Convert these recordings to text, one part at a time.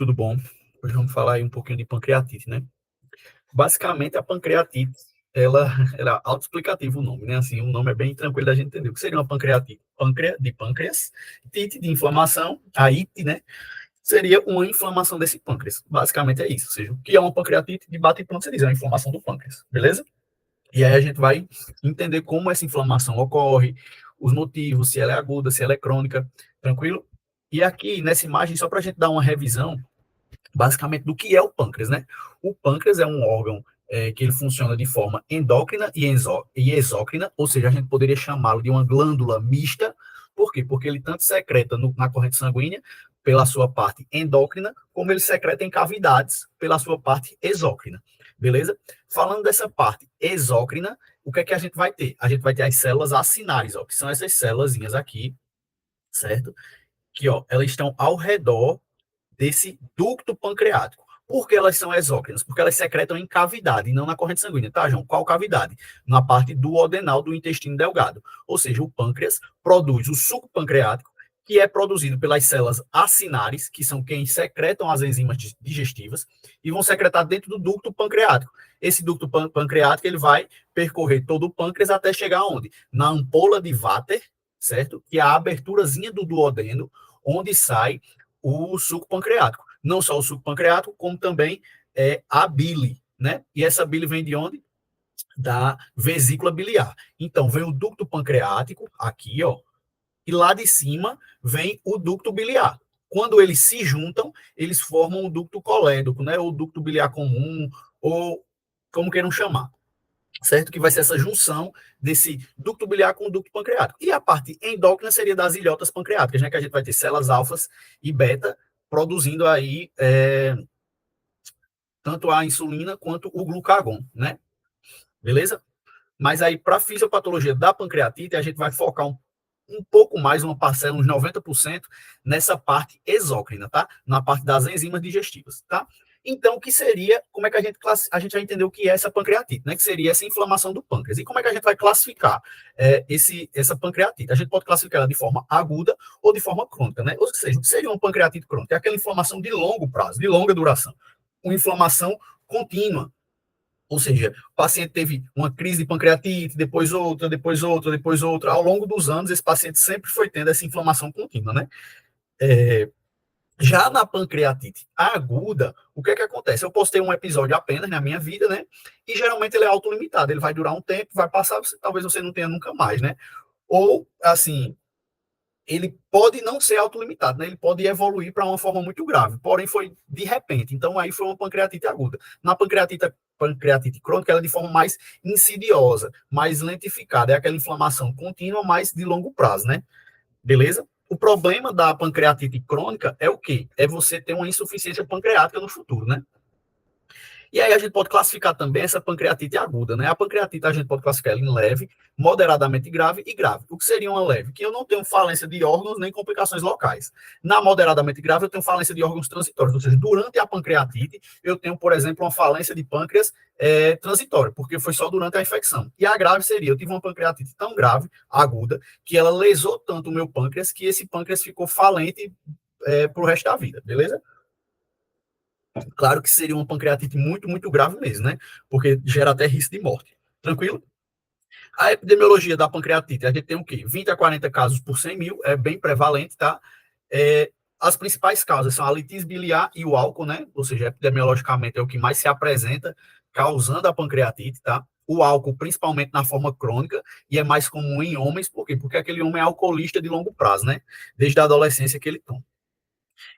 Tudo bom? Hoje vamos falar aí um pouquinho de pancreatite, né? Basicamente, a pancreatite, ela é autoexplicativo o nome, né? Assim, o nome é bem tranquilo da gente entender. O que seria uma pancreatite? De pâncreas, tite de inflamação, a ite, né? Seria uma inflamação desse pâncreas. Basicamente é isso. Ou seja, o que é uma pancreatite? De bate e pronto, você diz, é uma inflamação do pâncreas, beleza? E aí a gente vai entender como essa inflamação ocorre, os motivos, se ela é aguda, se ela é crônica, tranquilo? E aqui, nessa imagem, só para a gente dar uma revisão, basicamente do que é o pâncreas, né? O pâncreas é um órgão que ele funciona de forma endócrina e exócrina, ou seja, a gente poderia chamá-lo de uma glândula mista. Por quê? Porque ele tanto secreta na corrente sanguínea pela sua parte endócrina, como ele secreta em cavidades pela sua parte exócrina. Beleza? Falando dessa parte exócrina, o que é que a gente vai ter? A gente vai ter as células acinares, ó, que são essas células aqui, certo? Que, ó, elas estão ao redor desse ducto pancreático. Por que elas são exócrinas? Porque elas secretam em cavidade e não na corrente sanguínea, tá, João? Qual cavidade? Na parte duodenal do intestino delgado. Ou seja, o pâncreas produz o suco pancreático, que é produzido pelas células acinares, que são quem secretam as enzimas digestivas, e vão secretar dentro do ducto pancreático. Esse ducto pancreático ele vai percorrer todo o pâncreas até chegar onde? Na ampola de Vater, certo? Que é a aberturazinha do duodeno, onde sai o suco pancreático. Não só o suco pancreático, como também a bile, né? E essa bile vem de onde? Da vesícula biliar. Então, vem o ducto pancreático, aqui, ó, e lá de cima vem o ducto biliar. Quando eles se juntam, eles formam o ducto colédoco, né? Ou ducto biliar comum, ou como queiram chamar, certo? Que vai ser essa junção desse ducto biliar com o ducto pancreático. E a parte endócrina seria das ilhotas pancreáticas, né? Que a gente vai ter células alfas e beta produzindo aí tanto a insulina quanto o glucagon, né? Beleza? Mas aí, para a fisiopatologia da pancreatite, a gente vai focar um pouco mais, uma parcela, uns 90%, nessa parte exócrina, tá? Na parte das enzimas digestivas, tá? Então, o que seria, como é que a gente vai entender o que é essa pancreatite, né? Que seria essa inflamação do pâncreas. E como é que a gente vai classificar essa pancreatite? A gente pode classificar ela de forma aguda ou de forma crônica, né? Ou seja, o que seria uma pancreatite crônica? É aquela inflamação de longo prazo, de longa duração. Uma inflamação contínua, ou seja, o paciente teve uma crise de pancreatite, depois outra, depois outra, depois outra. Ao longo dos anos, esse paciente sempre foi tendo essa inflamação contínua, né? É, já na pancreatite aguda, o que é que acontece? Eu posso ter um episódio apenas na minha vida, né? E geralmente ele é autolimitado, ele vai durar um tempo, vai passar, talvez você não tenha nunca mais, né? Ou, assim, ele pode não ser autolimitado, né? Ele pode evoluir para uma forma muito grave, porém foi de repente. Então aí foi uma pancreatite aguda. Na pancreatite crônica, ela é de forma mais insidiosa, mais lentificada, é aquela inflamação contínua, mas de longo prazo, né? Beleza? O problema da pancreatite crônica é o quê? É você ter uma insuficiência pancreática no futuro, né? E aí a gente pode classificar também essa pancreatite aguda, né? A pancreatite a gente pode classificar ela em leve, moderadamente grave e grave. O que seria uma leve? Que eu não tenho falência de órgãos nem complicações locais. Na moderadamente grave, eu tenho falência de órgãos transitórios, ou seja, durante a pancreatite, eu tenho, por exemplo, uma falência de pâncreas transitória, porque foi só durante a infecção. E a grave seria, eu tive uma pancreatite tão grave, aguda, que ela lesou tanto o meu pâncreas, que esse pâncreas ficou falente para o resto da vida, beleza? Claro que seria uma pancreatite muito, muito grave mesmo, né? Porque gera até risco de morte. Tranquilo? A epidemiologia da pancreatite, a gente tem o quê? 20 a 40 casos por 100 mil, é bem prevalente, tá? As principais causas são a litíase biliar e o álcool, né? Ou seja, epidemiologicamente é o que mais se apresenta causando a pancreatite, tá? O álcool, principalmente na forma crônica, e é mais comum em homens, por quê? Porque aquele homem é alcoolista de longo prazo, né? Desde a adolescência que ele toma.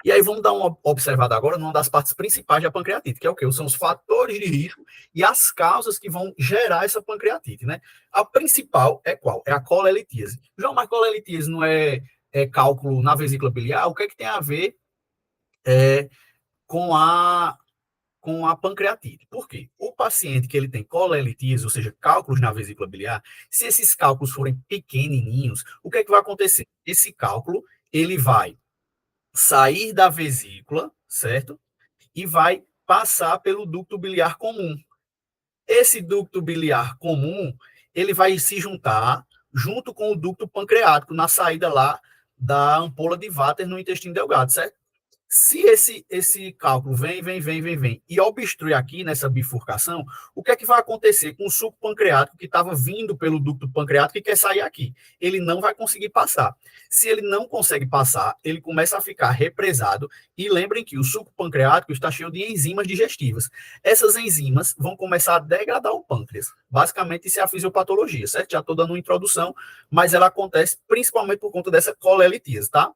E aí vamos dar uma observada agora numa das partes principais da pancreatite, que é o quê? São os fatores de risco e as causas que vão gerar essa pancreatite, né? A principal é qual? É a colelitíase. João, mas colelitíase não é cálculo na vesícula biliar? O que é que tem a ver é, com a pancreatite? Por quê? O paciente que ele tem colelitíase, ou seja, cálculos na vesícula biliar, se esses cálculos forem pequenininhos, o que é que vai acontecer? Esse cálculo, ele vai sair da vesícula, certo? E vai passar pelo ducto biliar comum. Esse ducto biliar comum, ele vai se juntar junto com o ducto pancreático na saída lá da ampola de Vater no intestino delgado, certo? Se esse cálculo vem e obstrui aqui nessa bifurcação, o que é que vai acontecer com o suco pancreático que estava vindo pelo ducto pancreático e quer sair aqui? Ele não vai conseguir passar. Se ele não consegue passar, ele começa a ficar represado. E lembrem que o suco pancreático está cheio de enzimas digestivas. Essas enzimas vão começar a degradar o pâncreas. Basicamente, isso é a fisiopatologia, certo? Já estou dando uma introdução, mas ela acontece principalmente por conta dessa colelitíase, tá?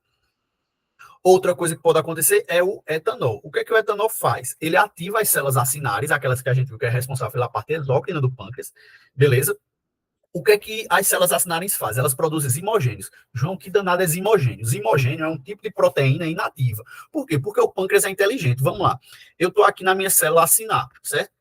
Outra coisa que pode acontecer é o etanol. O que é que o etanol faz? Ele ativa as células acinares, aquelas que a gente viu que é responsável pela parte exócrina do pâncreas, beleza? O que é que as células acinares fazem? Elas produzem zimogênios. João, que danado é zimogênio? Zimogênio é um tipo de proteína inativa. Por quê? Porque o pâncreas é inteligente. Vamos lá. Eu estou aqui na minha célula acinar, certo?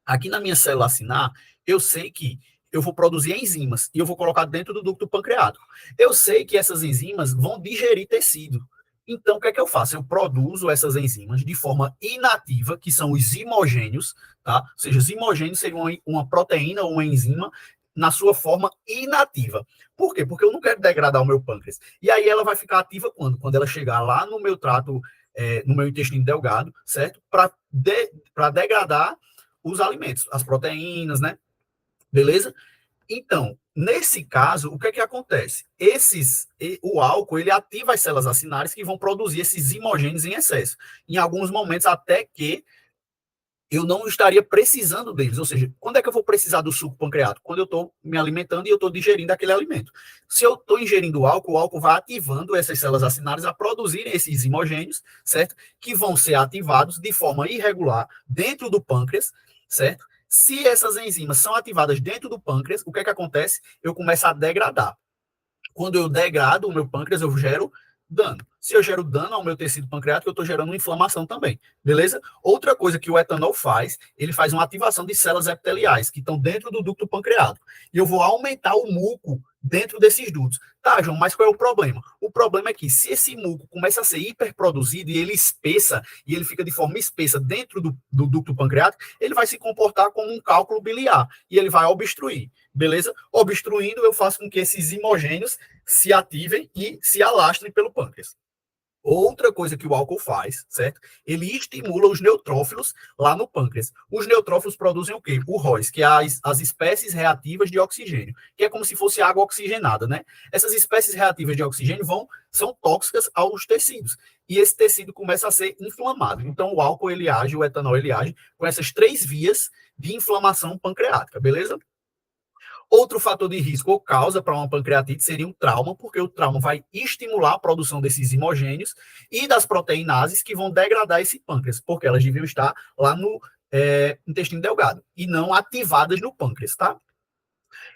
Aqui na minha célula acinar, eu sei que eu vou produzir enzimas e eu vou colocar dentro do ducto pancreático. Eu sei que essas enzimas vão digerir tecido. Então, o que é que eu faço? Eu produzo essas enzimas de forma inativa, que são os zimogênios, tá? Ou seja, zimogênios seriam uma proteína ou uma enzima na sua forma inativa. Por quê? Porque eu não quero degradar o meu pâncreas. E aí ela vai ficar ativa quando? Quando ela chegar lá no meu trato, no meu intestino delgado, certo? Para degradar os alimentos, as proteínas, né? Beleza? Então, nesse caso, o que é que acontece? O álcool, ele ativa as células acinares que vão produzir esses zimogênios em excesso. Em alguns momentos, até que eu não estaria precisando deles. Ou seja, quando é que eu vou precisar do suco pancreático? Quando eu estou me alimentando e eu estou digerindo aquele alimento. Se eu estou ingerindo o álcool vai ativando essas células acinares a produzirem esses imogênios, certo? Que vão ser ativados de forma irregular dentro do pâncreas, certo? Se essas enzimas são ativadas dentro do pâncreas, o que é que acontece? Eu começo a degradar. Quando eu degrado o meu pâncreas, eu gero dano. Se eu gero dano ao meu tecido pancreático, eu estou gerando inflamação também, beleza? Outra coisa que o etanol faz, ele faz uma ativação de células epiteliais, que estão dentro do ducto pancreático. E eu vou aumentar o muco dentro desses dutos. Tá, João, mas qual é o problema? O problema é que se esse muco começa a ser hiperproduzido e ele espessa, e ele fica de forma espessa dentro do ducto pancreático, ele vai se comportar como um cálculo biliar, e ele vai obstruir. Beleza? Obstruindo, eu faço com que esses imogênios se ativem e se alastrem pelo pâncreas. Outra coisa que o álcool faz, certo? Ele estimula os neutrófilos lá no pâncreas. Os neutrófilos produzem o quê? O ROS, que é as espécies reativas de oxigênio, que é como se fosse água oxigenada, né? Essas espécies reativas de oxigênio são tóxicas aos tecidos. E esse tecido começa a ser inflamado. Então, o álcool, ele age, o etanol, ele age com essas três vias de inflamação pancreática, beleza? Outro fator de risco ou causa para uma pancreatite seria um trauma, porque o trauma vai estimular a produção desses imogênios e das proteinases que vão degradar esse pâncreas, porque elas deviam estar lá no intestino delgado e não ativadas no pâncreas, tá?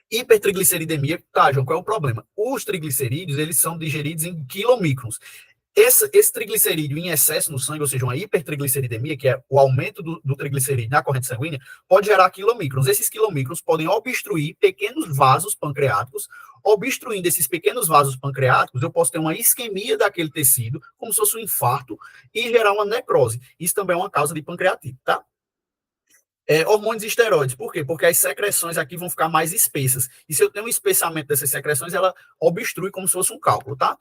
Hipertrigliceridemia, tá, João, qual é o problema? Os triglicerídeos, eles são digeridos em quilomicrons. Esse triglicerídeo em excesso no sangue, ou seja, uma hipertrigliceridemia, que é o aumento do triglicerídeo na corrente sanguínea, pode gerar quilomicrons. Esses quilomicrons podem obstruir pequenos vasos pancreáticos. Obstruindo esses pequenos vasos pancreáticos, eu posso ter uma isquemia daquele tecido, como se fosse um infarto, e gerar uma necrose. Isso também é uma causa de pancreatite, tá? Hormônios e esteroides. Por quê? Porque as secreções aqui vão ficar mais espessas. E se eu tenho um espessamento dessas secreções, ela obstrui como se fosse um cálculo, tá?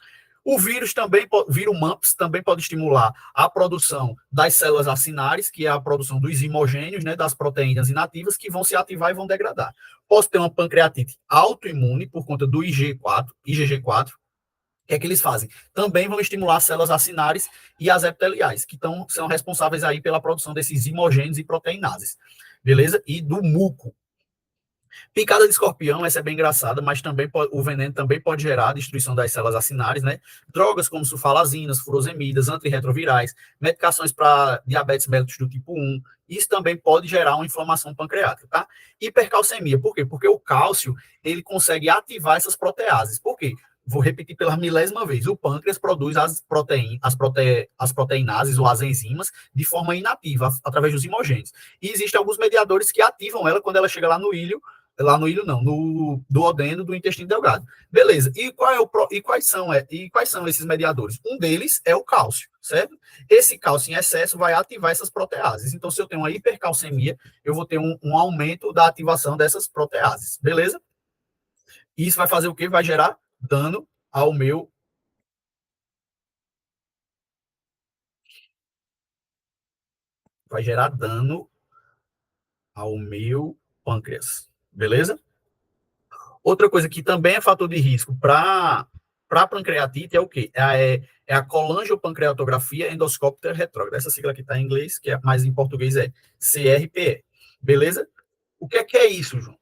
O vírus também, vírus MAMPS, também pode estimular a produção das células acinares, que é a produção dos imogênios, né, das proteínas inativas, que vão se ativar e vão degradar. Posso ter uma pancreatite autoimune por conta do IgG4. O que é que eles fazem? Também vão estimular as células acinares e as epiteliais, que são responsáveis aí pela produção desses imogênios e proteinases, beleza? E do muco. Picada de escorpião, essa é bem engraçada, mas também o veneno também pode gerar a destruição das células acinares, né? Drogas como sulfalazinas, furosemidas, antirretrovirais, medicações para diabetes mellitus do tipo 1, isso também pode gerar uma inflamação pancreática, tá? Hipercalcemia, por quê? Porque o cálcio, ele consegue ativar essas proteases. Por quê? Vou repetir pela milésima vez, o pâncreas produz as proteinases ou as enzimas de forma inativa, através dos imogênios. E existem alguns mediadores que ativam ela quando ela chega lá no ilho não, no duodeno do intestino delgado. Beleza. E quais são esses mediadores? Um deles é o cálcio, certo? Esse cálcio em excesso vai ativar essas proteases. Então, se eu tenho uma hipercalcemia, eu vou ter um aumento da ativação dessas proteases. Beleza? E isso vai fazer o quê? Vai gerar dano ao meu vai gerar dano ao meu pâncreas, beleza? Outra coisa que também é fator de risco para pancreatite é o quê? É a colangiopancreatografia endoscópica retrógrada. Essa sigla aqui está em inglês, mas em português é CRPE. Beleza? O que é isso, João?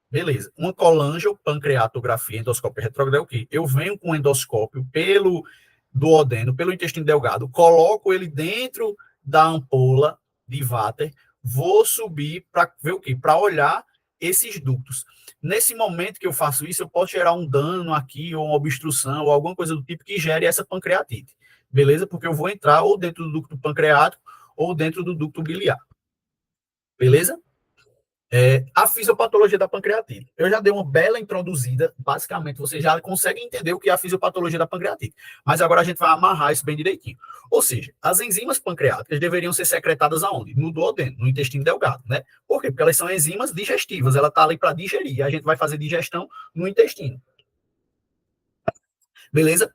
Beleza. Uma colangiopancreatografia endoscópica retrógrada é o quê? Eu venho com o endoscópio pelo duodeno, pelo intestino delgado, coloco ele dentro da ampola de váter, vou subir para ver o quê? Para olhar esses ductos. Nesse momento que eu faço isso, eu posso gerar um dano aqui, ou uma obstrução, ou alguma coisa do tipo que gere essa pancreatite. Beleza? Porque eu vou entrar ou dentro do ducto pancreático ou dentro do ducto biliar. Beleza? A fisiopatologia da pancreatite. Eu já dei uma bela introduzida, basicamente você já consegue entender o que é a fisiopatologia da pancreatite. Mas agora a gente vai amarrar isso bem direitinho. Ou seja, as enzimas pancreáticas deveriam ser secretadas aonde? No duodeno, no intestino delgado, né? Por quê? Porque elas são enzimas digestivas, ela está ali para digerir, a gente vai fazer digestão no intestino. Beleza?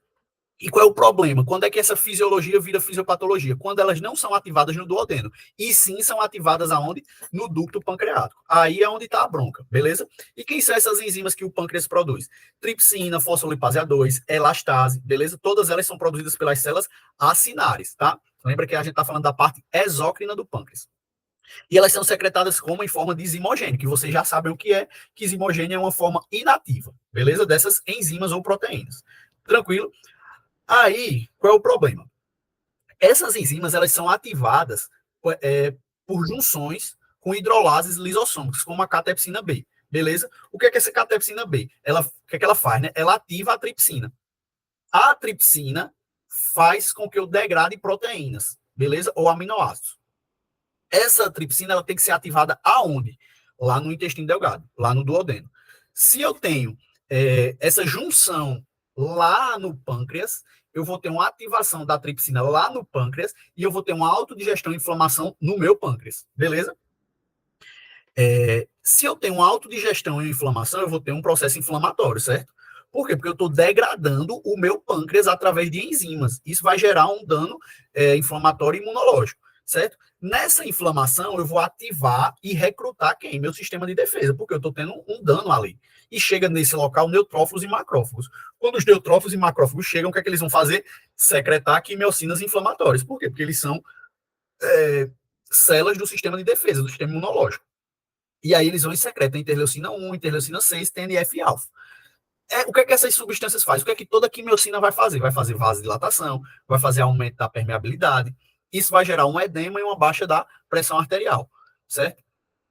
E qual é o problema? Quando é que essa fisiologia vira fisiopatologia? Quando elas não são ativadas no duodeno, e sim são ativadas aonde? No ducto pancreático. Aí é onde está a bronca, beleza? E quem são essas enzimas que o pâncreas produz? Tripsina, fosfolipase A2, elastase, beleza? Todas elas são produzidas pelas células acinares, tá? Lembra que a gente está falando da parte exócrina do pâncreas. E elas são secretadas como em forma de zimogênio, que vocês já sabem o que zimogênio é uma forma inativa, beleza? Dessas enzimas ou proteínas. Tranquilo? Aí, qual é o problema? Essas enzimas elas são ativadas por junções com hidrolases lisossômicas, como a catepsina B, beleza? O que é essa catepsina B? O que é que ela faz, né? Ela ativa a tripsina. A tripsina faz com que eu degrade proteínas, beleza? Ou aminoácidos. Essa tripsina ela tem que ser ativada aonde? Lá no intestino delgado, lá no duodeno. Se eu tenho essa junção lá no pâncreas, eu vou ter uma ativação da tripsina lá no pâncreas e eu vou ter uma autodigestão e inflamação no meu pâncreas, beleza? Se eu tenho uma autodigestão e inflamação, eu vou ter um processo inflamatório, certo? Por quê? Porque eu estou degradando o meu pâncreas através de enzimas. Isso vai gerar um dano inflamatório imunológico, certo? Nessa inflamação, eu vou ativar e recrutar quem? Meu sistema de defesa, porque eu estou tendo um dano ali. E chega nesse local neutrófilos e macrófagos. Quando os neutrófilos e macrófagos chegam, o que é que eles vão fazer? Secretar quimiocinas inflamatórias. Por quê? Porque eles são células do sistema de defesa, do sistema imunológico. E aí eles vão e secretam interleucina 1, interleucina 6, TNF-alfa. O que é que essas substâncias fazem? O que é que toda quimiocina vai fazer? Vai fazer vasodilatação, vai fazer aumento da permeabilidade. Isso vai gerar um edema e uma baixa da pressão arterial, certo?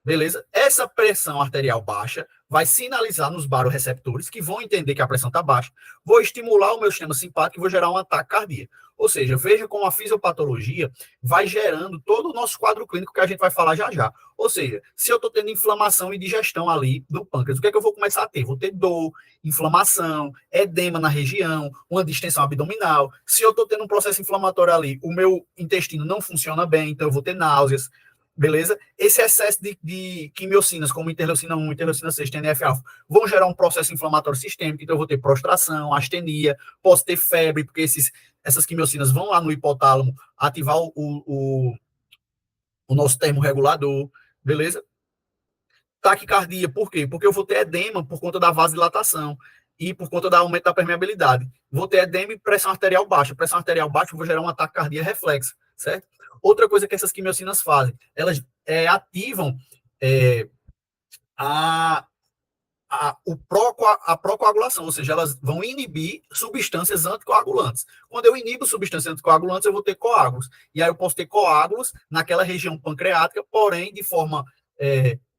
Beleza? Essa pressão arterial baixa vai sinalizar nos baroreceptores, que vão entender que a pressão está baixa, vou estimular o meu sistema simpático e vou gerar um ataque cardíaco. Ou seja, veja como a fisiopatologia vai gerando todo o nosso quadro clínico que a gente vai falar já já. Ou seja, se eu estou tendo inflamação e digestão ali do pâncreas, o que é que eu vou começar a ter? Vou ter dor, inflamação, edema na região, uma distensão abdominal. Se eu estou tendo um processo inflamatório ali, o meu intestino não funciona bem, então eu vou ter náuseas, beleza? Esse excesso de quimiocinas, como interleucina 1, interleucina 6, TNF-alfa, vão gerar um processo inflamatório sistêmico, então eu vou ter prostração, astenia, posso ter febre, porque essas quimiocinas vão lá no hipotálamo ativar o nosso termorregulador, beleza? Taquicardia, por quê? Porque eu vou ter edema por conta da vasodilatação e por conta do aumento da permeabilidade. Vou ter edema e pressão arterial baixa. Pressão arterial baixa, eu vou gerar um ataque cardíaco reflexo, certo? Outra coisa que essas quimiocinas fazem, elas ativam a procoagulação, ou seja, elas vão inibir substâncias anticoagulantes. Quando eu inibo substâncias anticoagulantes, eu vou ter coágulos. E aí eu posso ter coágulos naquela região pancreática, porém, de forma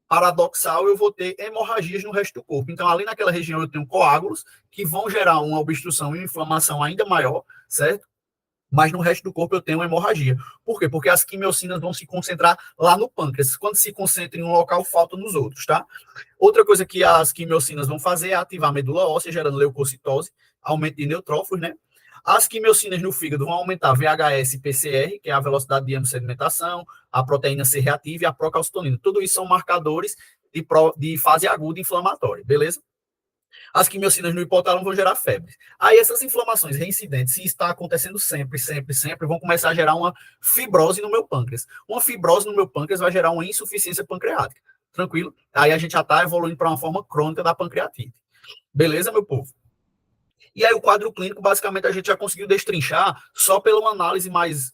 paradoxal, eu vou ter hemorragias no resto do corpo. Então, ali naquela região, eu tenho coágulos que vão gerar uma obstrução e uma inflamação ainda maior, certo? Mas no resto do corpo eu tenho uma hemorragia. Por quê? Porque as quimiocinas vão se concentrar lá no pâncreas. Quando se concentra em um local, falta nos outros, tá? Outra coisa que as quimiocinas vão fazer é ativar a medula óssea, gerando leucocitose, aumento de neutrófilos, né? As quimiocinas no fígado vão aumentar VHS e PCR, que é a velocidade de hemossedimentação, a proteína C reativa e a procalcitonina. Tudo isso são marcadores de fase aguda inflamatória, beleza? As quimiocinas no hipotálamo vão gerar febre. Aí essas inflamações reincidentes, se está acontecendo sempre, sempre, sempre, vão começar a gerar uma fibrose no meu pâncreas. Uma fibrose no meu pâncreas vai gerar uma insuficiência pancreática. Tranquilo? Aí a gente já está evoluindo para uma forma crônica da pancreatite. Beleza, meu povo? E aí o quadro clínico, basicamente, a gente já conseguiu destrinchar só pela uma análise mais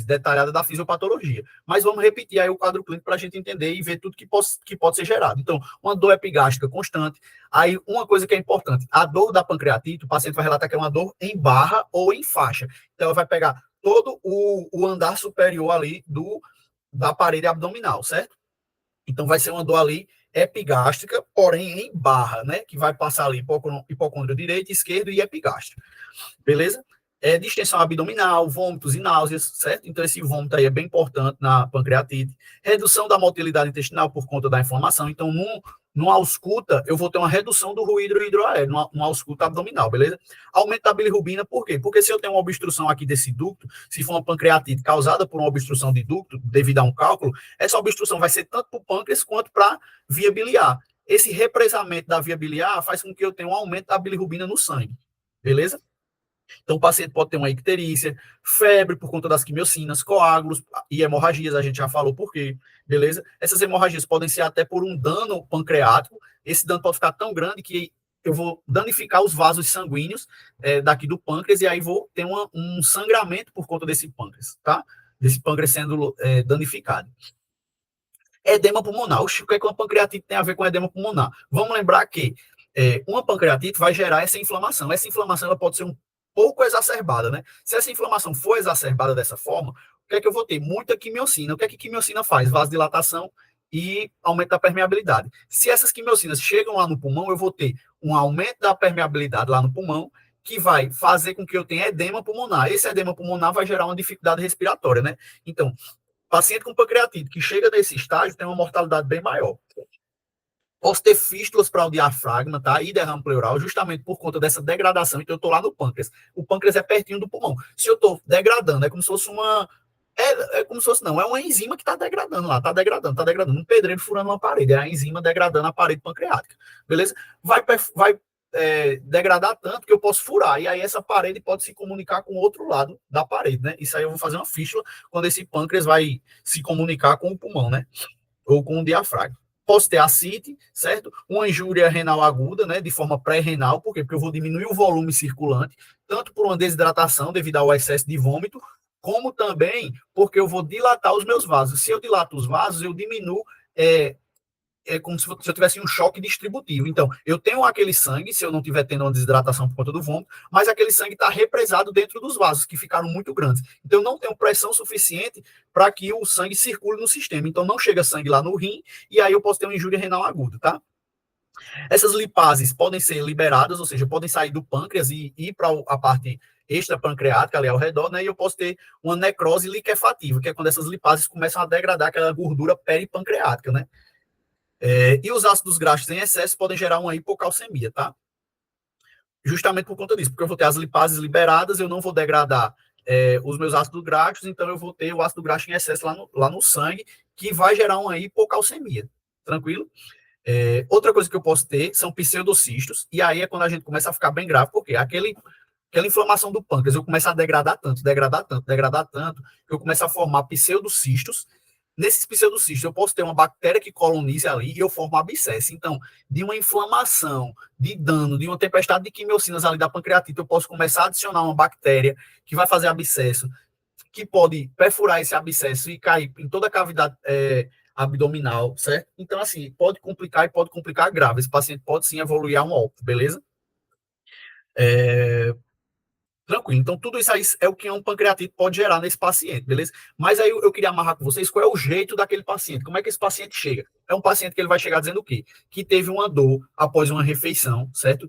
detalhada da fisiopatologia. Mas vamos repetir aí o quadro clínico para a gente entender e ver tudo que pode ser gerado. Então, uma dor epigástrica constante. Aí, uma coisa que é importante, a dor da pancreatite, o paciente vai relatar que é uma dor em barra ou em faixa. Então, ela vai pegar todo o andar superior ali da parede abdominal, certo? Então, vai ser uma dor ali epigástrica, porém em barra, né? Que vai passar ali hipocôndrio direito, esquerdo e epigástrico. Beleza? Distensão abdominal, vômitos e náuseas, certo? Então, esse vômito aí é bem importante na pancreatite. Redução da motilidade intestinal por conta da inflamação. Então, numa ausculta, eu vou ter uma redução do ruído hidroaéreo, numa ausculta abdominal, beleza? Aumento da bilirrubina, por quê? Porque se eu tenho uma obstrução aqui desse ducto, se for uma pancreatite causada por uma obstrução de ducto, devido a um cálculo, essa obstrução vai ser tanto para o pâncreas quanto para a via biliar. Esse represamento da via biliar faz com que eu tenha um aumento da bilirrubina no sangue, beleza? Então, o paciente pode ter uma icterícia, febre por conta das quimiocinas, coágulos e hemorragias, a gente já falou por quê, beleza? Essas hemorragias podem ser até por um dano pancreático, esse dano pode ficar tão grande que eu vou danificar os vasos sanguíneos daqui do pâncreas e aí vou ter um sangramento por conta desse pâncreas, tá? Desse pâncreas sendo danificado. Edema pulmonar. O que é que uma pancreatite tem a ver com edema pulmonar? Vamos lembrar que uma pancreatite vai gerar essa inflamação. Essa inflamação ela pode ser um pouco exacerbada, né? Se essa inflamação for exacerbada dessa forma, o que é que eu vou ter? Muita quimiocina. O que é que quimiocina faz? Vasodilatação e aumento da permeabilidade. Se essas quimiocinas chegam lá no pulmão, eu vou ter um aumento da permeabilidade lá no pulmão, que vai fazer com que eu tenha edema pulmonar. Esse edema pulmonar vai gerar uma dificuldade respiratória, né? Então, paciente com pancreatite que chega nesse estágio tem uma mortalidade bem maior. Posso ter fístulas para o diafragma, tá? E derrame pleural, justamente por conta dessa degradação. Então, eu estou lá no pâncreas. O pâncreas é pertinho do pulmão. Se eu estou degradando, é como se fosse uma. É como se fosse, não, é uma enzima que está degradando lá, está degradando. Um pedreiro furando uma parede, é a enzima degradando a parede pancreática. Beleza? Vai degradar tanto que eu posso furar. E aí essa parede pode se comunicar com o outro lado da parede, né? Isso aí eu vou fazer uma fístula quando esse pâncreas vai se comunicar com o pulmão, né? Ou com o diafragma. Posso ter ascite, certo? Uma injúria renal aguda, né? De forma pré-renal, por quê? Porque eu vou diminuir o volume circulante, tanto por uma desidratação devido ao excesso de vômito, como também porque eu vou dilatar os meus vasos. Se eu dilato os vasos, eu diminuo como se eu tivesse um choque distributivo. Então, eu tenho aquele sangue, se eu não estiver tendo uma desidratação por conta do vômito, mas aquele sangue está represado dentro dos vasos, que ficaram muito grandes. Então, eu não tenho pressão suficiente para que o sangue circule no sistema. Então, não chega sangue lá no rim, e aí eu posso ter uma injúria renal aguda, tá? Essas lipases podem ser liberadas, ou seja, podem sair do pâncreas e ir para a parte extrapancreática ali ao redor, né? E eu posso ter uma necrose liquefativa, que é quando essas lipases começam a degradar aquela gordura peripancreática, né? E os ácidos graxos em excesso podem gerar uma hipocalcemia, tá? Justamente por conta disso, porque eu vou ter as lipases liberadas, eu não vou degradar os meus ácidos graxos, então eu vou ter o ácido graxo em excesso lá no sangue, que vai gerar uma hipocalcemia. Tranquilo? Outra coisa que eu posso ter são pseudocistos, e aí é quando a gente começa a ficar bem grave, porque aquela inflamação do pâncreas, eu começo a degradar tanto, que eu começo a formar pseudocistos. Nesses pseudocistos, eu posso ter uma bactéria que colonize ali e eu formo abscesso. Então, de uma inflamação, de dano, de uma tempestade de quimiocinas ali da pancreatite, eu posso começar a adicionar uma bactéria que vai fazer abscesso, que pode perfurar esse abscesso e cair em toda a cavidade abdominal, certo? Então, assim, pode complicar e pode complicar grave. Esse paciente pode sim evoluir a um óbito, beleza? Tranquilo. Então, tudo isso aí é o que um pancreatite pode gerar nesse paciente, beleza? Mas aí eu queria amarrar com vocês qual é o jeito daquele paciente. Como é que esse paciente chega? É um paciente que ele vai chegar dizendo o quê? Que teve uma dor após uma refeição, certo?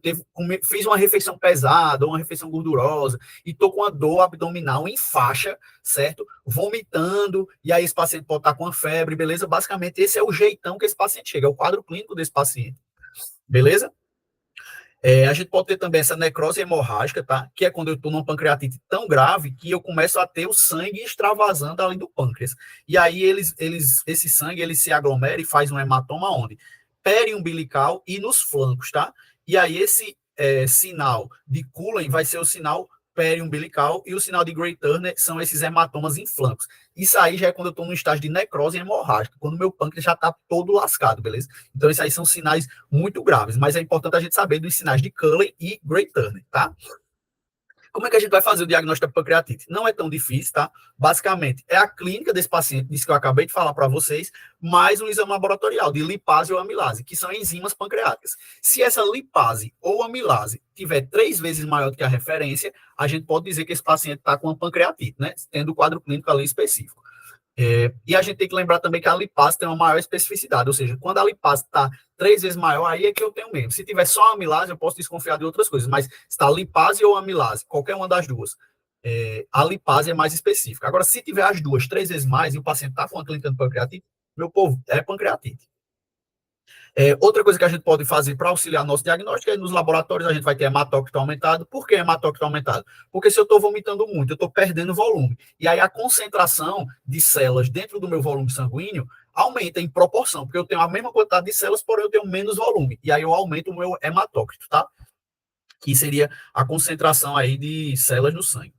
Fez uma refeição pesada, uma refeição gordurosa, e tô com uma dor abdominal em faixa, certo? Vomitando, e aí esse paciente pode estar com uma febre, beleza? Basicamente, esse é o jeitão que esse paciente chega, é o quadro clínico desse paciente, beleza? A gente pode ter também essa necrose hemorrágica, tá? Que é quando eu estou numa pancreatite tão grave que eu começo a ter o sangue extravasando ali do pâncreas. E aí esse sangue ele se aglomera e faz um hematoma onde? Periumbilical e nos flancos, tá? E aí esse sinal de Cullen vai ser o sinal periumbilical e o sinal de Gray-Turner são esses hematomas em flancos. Isso aí já é quando eu estou no estágio de necrose hemorrágica, quando o meu pâncreas já está todo lascado, beleza? Então, isso aí são sinais muito graves, mas é importante a gente saber dos sinais de Cullen e Gray-Turner, tá? Como é que a gente vai fazer o diagnóstico da pancreatite? Não é tão difícil, tá? Basicamente, é a clínica desse paciente, disso que eu acabei de falar para vocês, mais um exame laboratorial de lipase ou amilase, que são enzimas pancreáticas. Se essa lipase ou amilase tiver 3 vezes maior do que a referência, a gente pode dizer que esse paciente está com uma pancreatite, né? Tendo o quadro clínico ali específico. E a gente tem que lembrar também que a lipase tem uma maior especificidade, ou seja, quando a lipase está 3 vezes maior, aí é que eu tenho mesmo. Se tiver só amilase, eu posso desconfiar de outras coisas, mas se está lipase ou amilase, qualquer uma das duas, a lipase é mais específica. Agora, se tiver as duas 3 vezes mais e o paciente está com uma clínica de pancreatite, meu povo, é pancreatite. Outra coisa que a gente pode fazer para auxiliar nosso diagnóstico é nos laboratórios a gente vai ter hematócrito aumentado. Por que hematócrito aumentado? Porque se eu estou vomitando muito, eu estou perdendo volume. E aí a concentração de células dentro do meu volume sanguíneo aumenta em proporção, porque eu tenho a mesma quantidade de células, porém eu tenho menos volume. E aí eu aumento o meu hematócrito, tá? Que seria a concentração aí de células no sangue.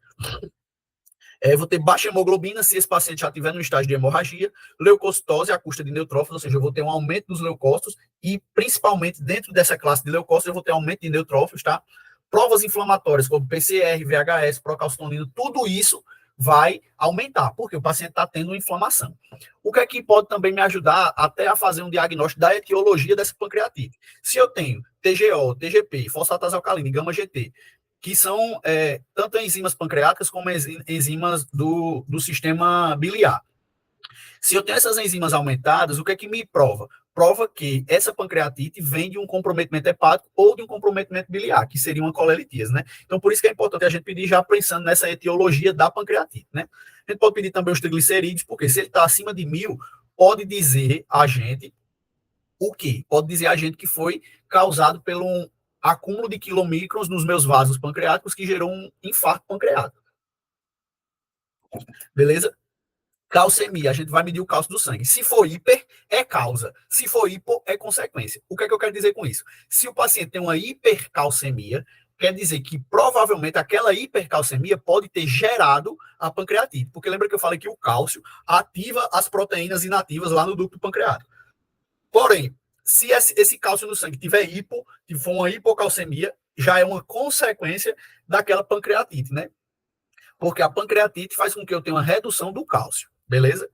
Vou ter baixa hemoglobina se esse paciente já estiver no estágio de hemorragia, leucocitose à custa de neutrófilos, ou seja, eu vou ter um aumento dos leucócitos e, principalmente, dentro dessa classe de leucócitos, eu vou ter aumento de neutrófilos, tá? Provas inflamatórias, como PCR, VHS, procalcitonina, tudo isso vai aumentar, porque o paciente está tendo uma inflamação. O que é que pode também me ajudar até a fazer um diagnóstico da etiologia dessa pancreatite? Se eu tenho TGO, TGP, fosfatase alcalina e gama-GT, que são tanto enzimas pancreáticas como enzimas do sistema biliar. Se eu tenho essas enzimas aumentadas, o que é que me prova? Prova que essa pancreatite vem de um comprometimento hepático ou de um comprometimento biliar, que seria uma colelitíase, né? Então, por isso que é importante a gente pedir já pensando nessa etiologia da pancreatite, né? A gente pode pedir também os triglicerídeos, porque se ele está acima de 1.000, pode dizer a gente o quê? Pode dizer a gente que foi causado pelo acúmulo de quilomicrons nos meus vasos pancreáticos que gerou um infarto pancreático. Beleza? Calcemia, a gente vai medir o cálcio do sangue. Se for hiper, é causa. Se for hipo, é consequência. O que é que eu quero dizer com isso? Se o paciente tem uma hipercalcemia, quer dizer que provavelmente aquela hipercalcemia pode ter gerado a pancreatite. Porque lembra que eu falei que o cálcio ativa as proteínas inativas lá no ducto pancreático. Porém, se esse cálcio no sangue tiver hipo, se for uma hipocalcemia, já é uma consequência daquela pancreatite, né? Porque a pancreatite faz com que eu tenha uma redução do cálcio, beleza?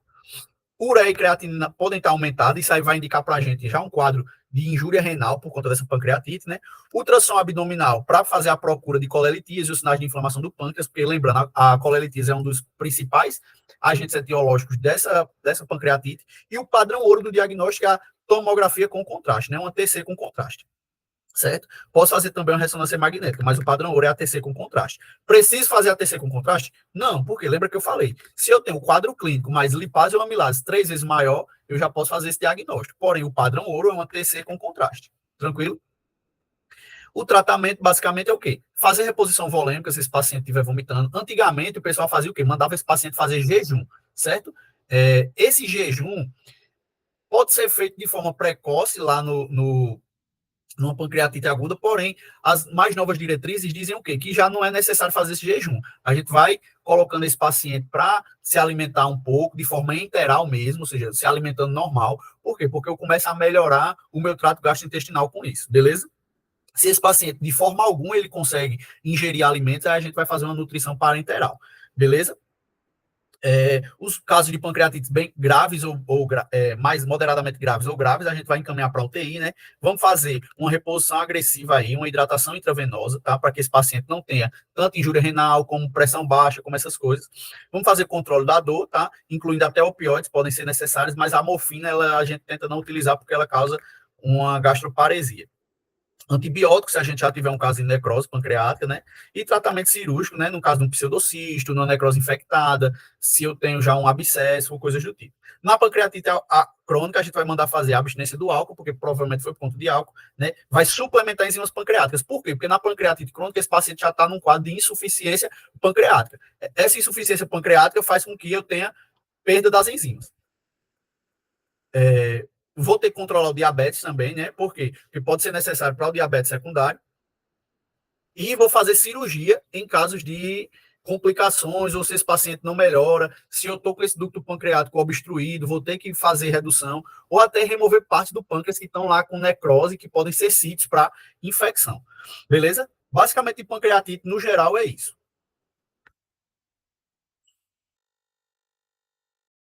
Ureia e creatinina podem estar aumentadas, isso aí vai indicar para a gente já um quadro de injúria renal por conta dessa pancreatite, né? Ultrassom abdominal para fazer a procura de colelitíase e os sinais de inflamação do pâncreas, porque lembrando, a colelitíase é um dos principais agentes etiológicos dessa pancreatite, e o padrão ouro do diagnóstico é a tomografia com contraste, né? Uma TC com contraste. Certo? Posso fazer também uma ressonância magnética, mas o padrão ouro é a TC com contraste. Preciso fazer a TC com contraste? Não, porque lembra que eu falei, se eu tenho o quadro clínico mais lipase ou amilase 3 vezes maior, eu já posso fazer esse diagnóstico. Porém, o padrão ouro é uma TC com contraste. Tranquilo? O tratamento, basicamente, é o quê? Fazer reposição volêmica se esse paciente estiver vomitando. Antigamente, o pessoal fazia o quê? Mandava esse paciente fazer jejum, certo? Esse jejum pode ser feito de forma precoce lá numa pancreatite aguda, porém, as mais novas diretrizes dizem o quê? Que já não é necessário fazer esse jejum. A gente vai colocando esse paciente para se alimentar um pouco, de forma enteral mesmo, ou seja, se alimentando normal. Por quê? Porque eu começo a melhorar o meu trato gastrointestinal com isso, beleza? Se esse paciente, de forma alguma, ele consegue ingerir alimentos, aí a gente vai fazer uma nutrição parenteral, beleza? Os casos de pancreatite bem graves ou mais moderadamente graves ou graves, a gente vai encaminhar para a UTI, né? Vamos fazer uma reposição agressiva aí, uma hidratação intravenosa, tá? Para que esse paciente não tenha tanto injúria renal, como pressão baixa, como essas coisas. Vamos fazer controle da dor, tá? Incluindo até opioides, podem ser necessários, mas a morfina, a gente tenta não utilizar porque ela causa uma gastroparesia. Antibióticos, se a gente já tiver um caso de necrose pancreática, né? E tratamento cirúrgico, né? No caso de um pseudocisto, numa necrose infectada, se eu tenho já um abscesso ou coisas do tipo. Na pancreatite crônica, a gente vai mandar fazer a abstinência do álcool, porque provavelmente foi por conta de álcool, né? Vai suplementar enzimas pancreáticas. Por quê? Porque na pancreatite crônica, esse paciente já está num quadro de insuficiência pancreática. Essa insuficiência pancreática faz com que eu tenha perda das enzimas. vou ter que controlar o diabetes também, né? Por quê? Porque pode ser necessário para o diabetes secundário. E vou fazer cirurgia em casos de complicações, ou se esse paciente não melhora, se eu estou com esse ducto pancreático obstruído, vou ter que fazer redução, ou até remover partes do pâncreas que estão lá com necrose, que podem ser sítios para infecção. Beleza? Basicamente, pancreatite, no geral, é isso.